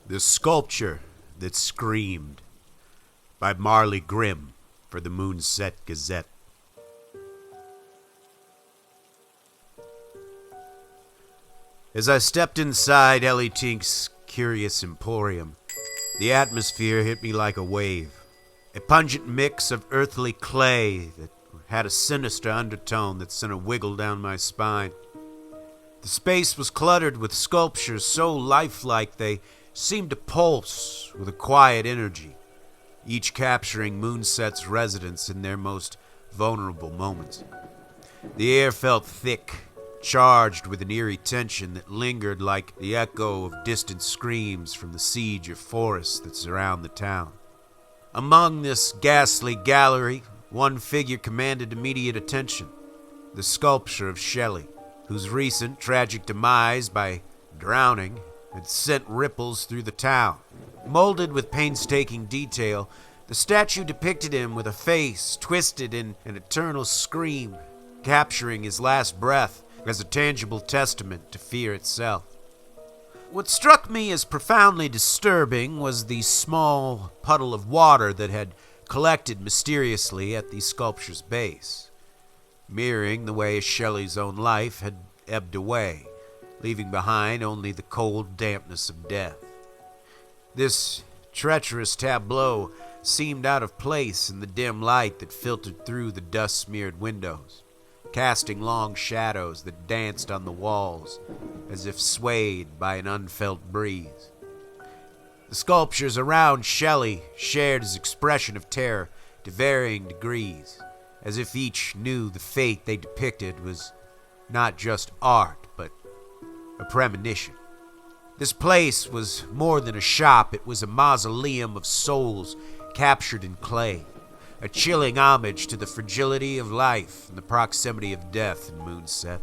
The Sculpture That Screamed by Marley Grim for the Moonset Gazette. As I stepped inside Ellie Tink's curious emporium, the atmosphere hit me like a wave. A pungent mix of earthly clay that had a sinister undertone that sent a wiggle down my spine. The space was cluttered with sculptures so lifelike they seemed to pulse with a quiet energy, each capturing Moonset's residents in their most vulnerable moments. The air felt thick, charged with an eerie tension that lingered like the echo of distant screams from the siege of forests that surround the town. Among this ghastly gallery, one figure commanded immediate attention: the sculpture of Shelley, whose recent tragic demise by drowning had sent ripples through the town. Molded with painstaking detail, the statue depicted him with a face twisted in an eternal scream, capturing his last breath as a tangible testament to fear itself. What struck me as profoundly disturbing was the small puddle of water that had collected mysteriously at the sculpture's base, mirroring the way Shelley's own life had ebbed away, leaving behind only the cold dampness of death. This treacherous tableau seemed out of place in the dim light that filtered through the dust-smeared windows, casting long shadows that danced on the walls as if swayed by an unfelt breeze. The sculptures around Shelley shared his expression of terror to varying degrees, as if each knew the fate they depicted was not just art, but a premonition. This place was more than a shop. It was a mausoleum of souls captured in clay, a chilling homage to the fragility of life and the proximity of death in Moonset.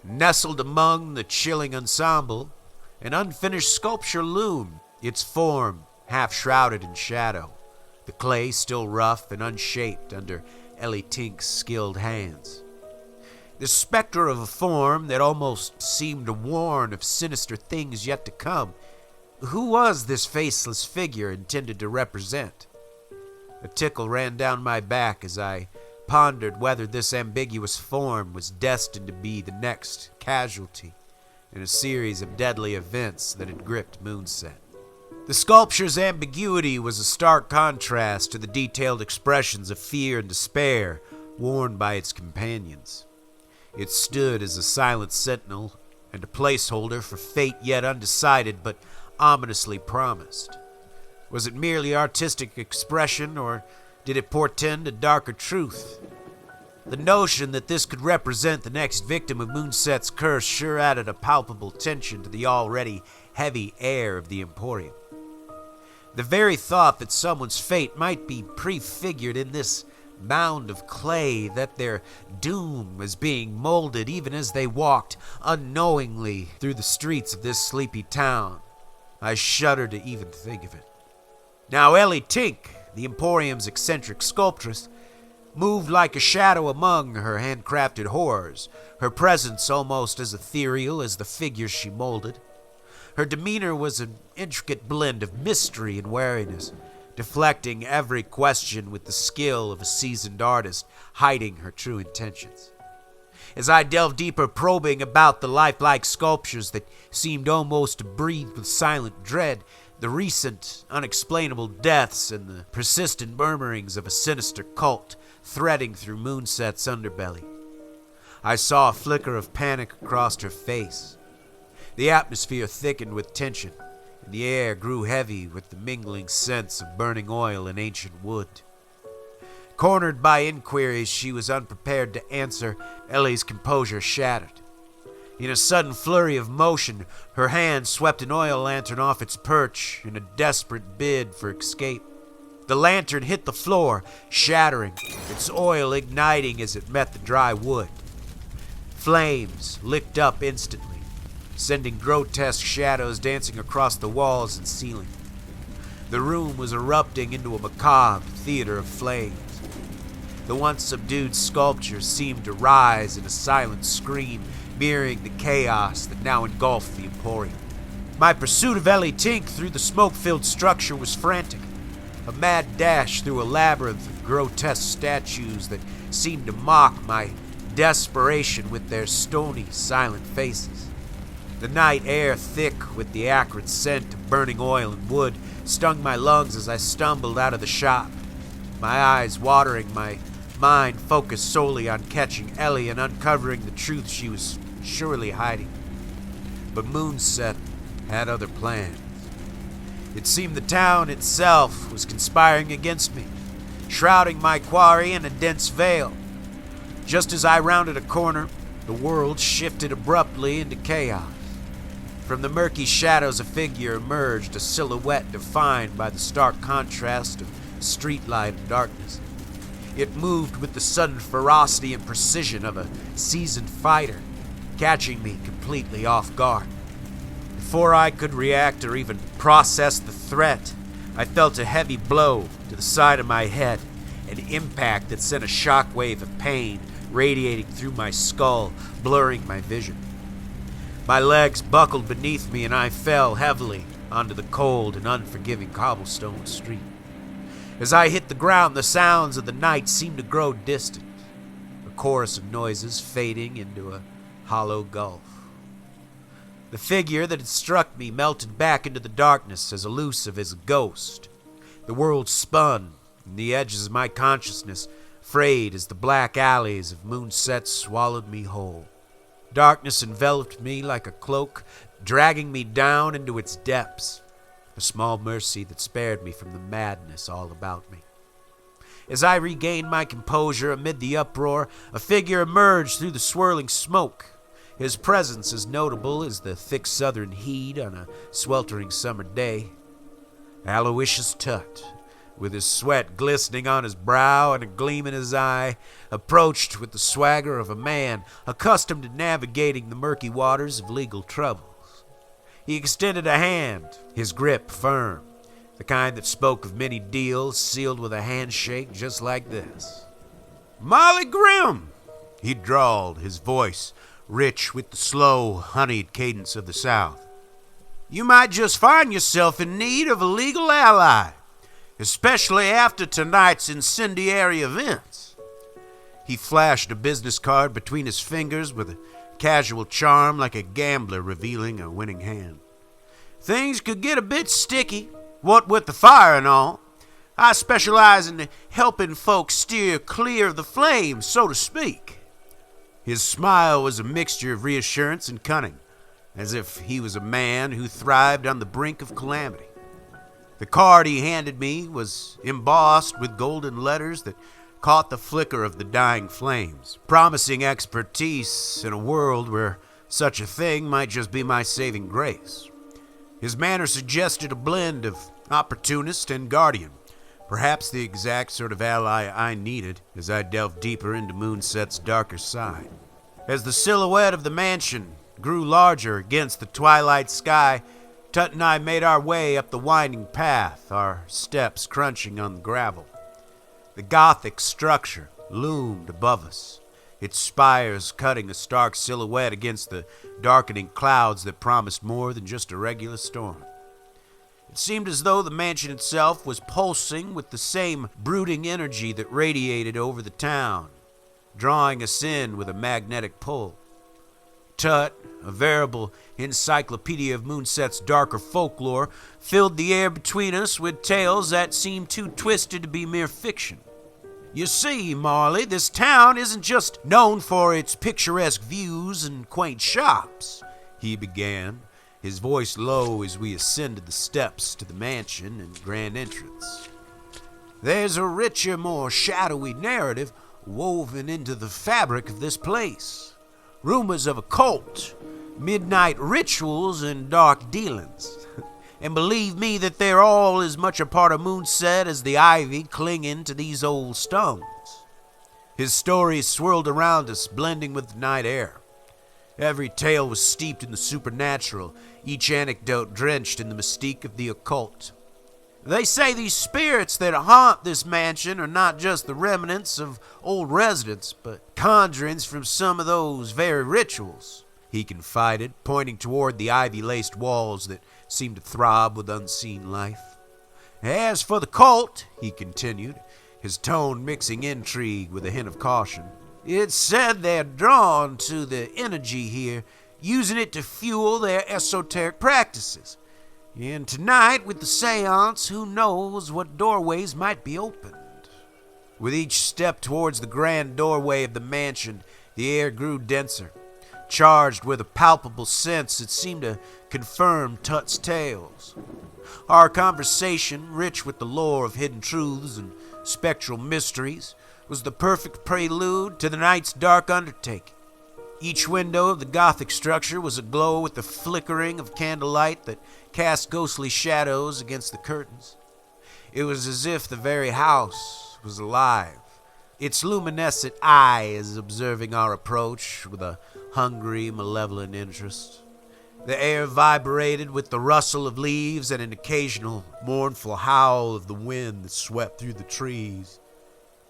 Nestled among the chilling ensemble, an unfinished sculpture loomed, its form half shrouded in shadow, the clay still rough and unshaped under Ellie Tink's skilled hands. The specter of a form that almost seemed to warn of sinister things yet to come. Who was this faceless figure intended to represent? A tickle ran down my back as I pondered whether this ambiguous form was destined to be the next casualty in a series of deadly events that had gripped Moonset. The sculpture's ambiguity was a stark contrast to the detailed expressions of fear and despair worn by its companions. It stood as a silent sentinel and a placeholder for fate yet undecided but ominously promised. Was it merely artistic expression, or did it portend a darker truth? The notion that this could represent the next victim of Moonset's curse sure added a palpable tension to the already heavy air of the Emporium. The very thought that someone's fate might be prefigured in this mound of clay, that their doom was being molded even as they walked unknowingly through the streets of this sleepy town. I shudder to even think of it. Now Ellie Tink, the Emporium's eccentric sculptress, moved like a shadow among her handcrafted horrors, her presence almost as ethereal as the figures she molded. Her demeanor was an intricate blend of mystery and wariness, deflecting every question with the skill of a seasoned artist, hiding her true intentions. As I delved deeper, probing about the lifelike sculptures that seemed almost to breathe with silent dread, the recent, unexplainable deaths and the persistent murmurings of a sinister cult threading through Moonset's underbelly, I saw a flicker of panic across her face. The atmosphere thickened with tension, and the air grew heavy with the mingling scents of burning oil and ancient wood. Cornered by inquiries she was unprepared to answer, Ellie's composure shattered. In a sudden flurry of motion, her hand swept an oil lantern off its perch in a desperate bid for escape. The lantern hit the floor, shattering, its oil igniting as it met the dry wood. Flames licked up instantly, sending grotesque shadows dancing across the walls and ceiling. The room was erupting into a macabre theater of flames. The once subdued sculpture seemed to rise in a silent scream, mirroring the chaos that now engulfed the Emporium. My pursuit of Ellie Tink through the smoke-filled structure was frantic, a mad dash through a labyrinth of grotesque statues that seemed to mock my desperation with their stony, silent faces. The night air, thick with the acrid scent of burning oil and wood, stung my lungs as I stumbled out of the shop, my eyes watering, my mind focused solely on catching Ellie and uncovering the truth she was surely hiding. But Moonset had other plans. It seemed the town itself was conspiring against me, shrouding my quarry in a dense veil. Just as I rounded a corner, the world shifted abruptly into chaos. From the murky shadows, a figure emerged, a silhouette defined by the stark contrast of streetlight and darkness. It moved with the sudden ferocity and precision of a seasoned fighter, catching me completely off guard. Before I could react or even process the threat, I felt a heavy blow to the side of my head, an impact that sent a shockwave of pain radiating through my skull, blurring my vision. My legs buckled beneath me and I fell heavily onto the cold and unforgiving cobblestone street. As I hit the ground, the sounds of the night seemed to grow distant, a chorus of noises fading into a hollow gulf. The figure that had struck me melted back into the darkness as elusive as a ghost. The world spun, and the edges of my consciousness frayed as the black alleys of Moonset swallowed me whole. Darkness enveloped me like a cloak, dragging me down into its depths, a small mercy that spared me from the madness all about me. As I regained my composure amid the uproar, a figure emerged through the swirling smoke, his presence as notable as the thick southern heat on a sweltering summer day. Aloysius Tut, with his sweat glistening on his brow and a gleam in his eye, approached with the swagger of a man accustomed to navigating the murky waters of legal troubles. He extended a hand, his grip firm, the kind that spoke of many deals sealed with a handshake just like this. "Marley Grim," he drawled, his voice rich with the slow, honeyed cadence of the South. "You might just find yourself in need of a legal ally, especially after tonight's incendiary events." He flashed a business card between his fingers with a casual charm like a gambler revealing a winning hand. "Things could get a bit sticky, what with the fire and all. I specialize in helping folks steer clear of the flames, so to speak." His smile was a mixture of reassurance and cunning, as if he was a man who thrived on the brink of calamity. The card he handed me was embossed with golden letters that caught the flicker of the dying flames, promising expertise in a world where such a thing might just be my saving grace. His manner suggested a blend of opportunist and guardian, perhaps the exact sort of ally I needed as I delved deeper into Moonset's darker side. As the silhouette of the mansion grew larger against the twilight sky, Tut and I made our way up the winding path, our steps crunching on the gravel. The gothic structure loomed above us, its spires cutting a stark silhouette against the darkening clouds that promised more than just a regular storm. It seemed as though the mansion itself was pulsing with the same brooding energy that radiated over the town, drawing us in with a magnetic pull. Tut, a veritable encyclopedia of Moonset's darker folklore, filled the air between us with tales that seemed too twisted to be mere fiction. "You see, Marley, this town isn't just known for its picturesque views and quaint shops," he began, his voice low as we ascended the steps to the mansion and grand entrance. "There's a richer, more shadowy narrative woven into the fabric of this place. Rumors of a cult, midnight rituals, and dark dealings. And believe me that they're all as much a part of Moonset as the ivy clinging to these old stones." His stories swirled around us, blending with the night air. Every tale was steeped in the supernatural, each anecdote drenched in the mystique of the occult. "They say these spirits that haunt this mansion are not just the remnants of old residents, but conjurings from some of those very rituals. he confided, pointing toward the ivy-laced walls that seemed to throb with unseen life. As for the cult, he continued, his tone mixing intrigue with a hint of caution, it's said they're drawn to the energy here, using it to fuel their esoteric practices. And tonight, with the séance, who knows what doorways might be opened. With each step towards the grand doorway of the mansion, the air grew denser, charged with a palpable sense that seemed to confirm Tut's tales. Our conversation, rich with the lore of hidden truths and spectral mysteries, was the perfect prelude to the night's dark undertaking. Each window of the Gothic structure was aglow with the flickering of candlelight that cast ghostly shadows against the curtains. It was as if the very house was alive, its luminescent eyes observing our approach with a hungry, malevolent interest. The air vibrated with the rustle of leaves and an occasional mournful howl of the wind that swept through the trees.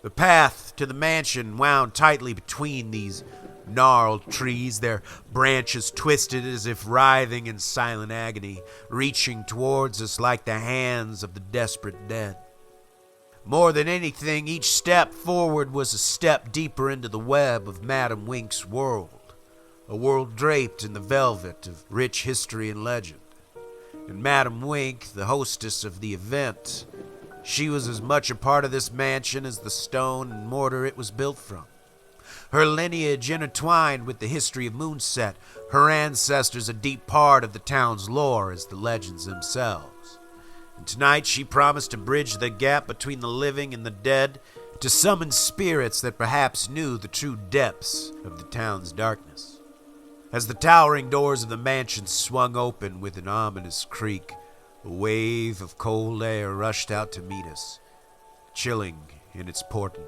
The path to the mansion wound tightly between these gnarled trees, their branches twisted as if writhing in silent agony, reaching towards us like the hands of the desperate dead. More than anything, each step forward was a step deeper into the web of Madam Wink's world, a world draped in the velvet of rich history and legend. And Madam Wink, the hostess of the event, she was as much a part of this mansion as the stone and mortar it was built from. Her lineage intertwined with the history of Moonset, her ancestors a deep part of the town's lore as the legends themselves. And tonight she promised to bridge the gap between the living and the dead, to summon spirits that perhaps knew the true depths of the town's darkness. As the towering doors of the mansion swung open with an ominous creak, a wave of cold air rushed out to meet us, chilling in its portent.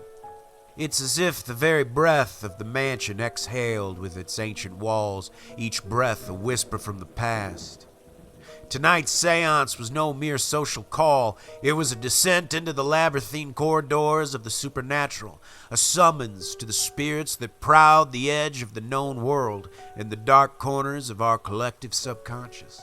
It's as if the very breath of the mansion exhaled with its ancient walls, each breath a whisper from the past. Tonight's séance was no mere social call. It was a descent into the labyrinthine corridors of the supernatural, a summons to the spirits that prowled the edge of the known world and the dark corners of our collective subconscious.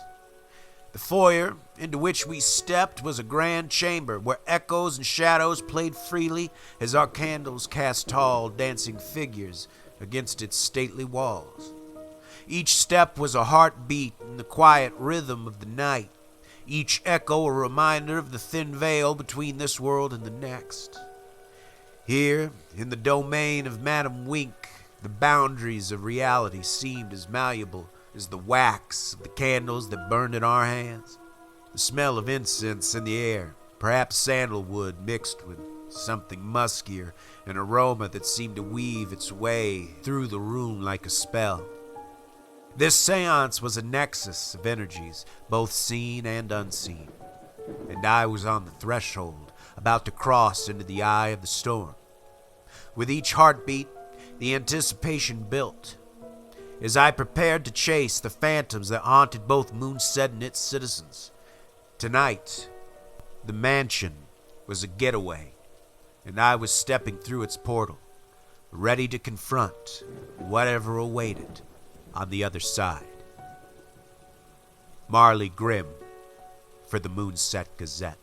The foyer into which we stepped was a grand chamber where echoes and shadows played freely as our candles cast tall, dancing figures against its stately walls. Each step was a heartbeat in the quiet rhythm of the night, each echo a reminder of the thin veil between this world and the next. Here, in the domain of Madam Wink, the boundaries of reality seemed as malleable as the wax of the candles that burned in our hands. The smell of incense in the air, perhaps sandalwood mixed with something muskier, an aroma that seemed to weave its way through the room like a spell. This séance was a nexus of energies, both seen and unseen, and I was on the threshold, about to cross into the eye of the storm. With each heartbeat, the anticipation built, as I prepared to chase the phantoms that haunted both Moonset and its citizens. Tonight, the mansion was a getaway, and I was stepping through its portal, ready to confront whatever awaited on the other side. Marley Grim for the Moonset Gazette.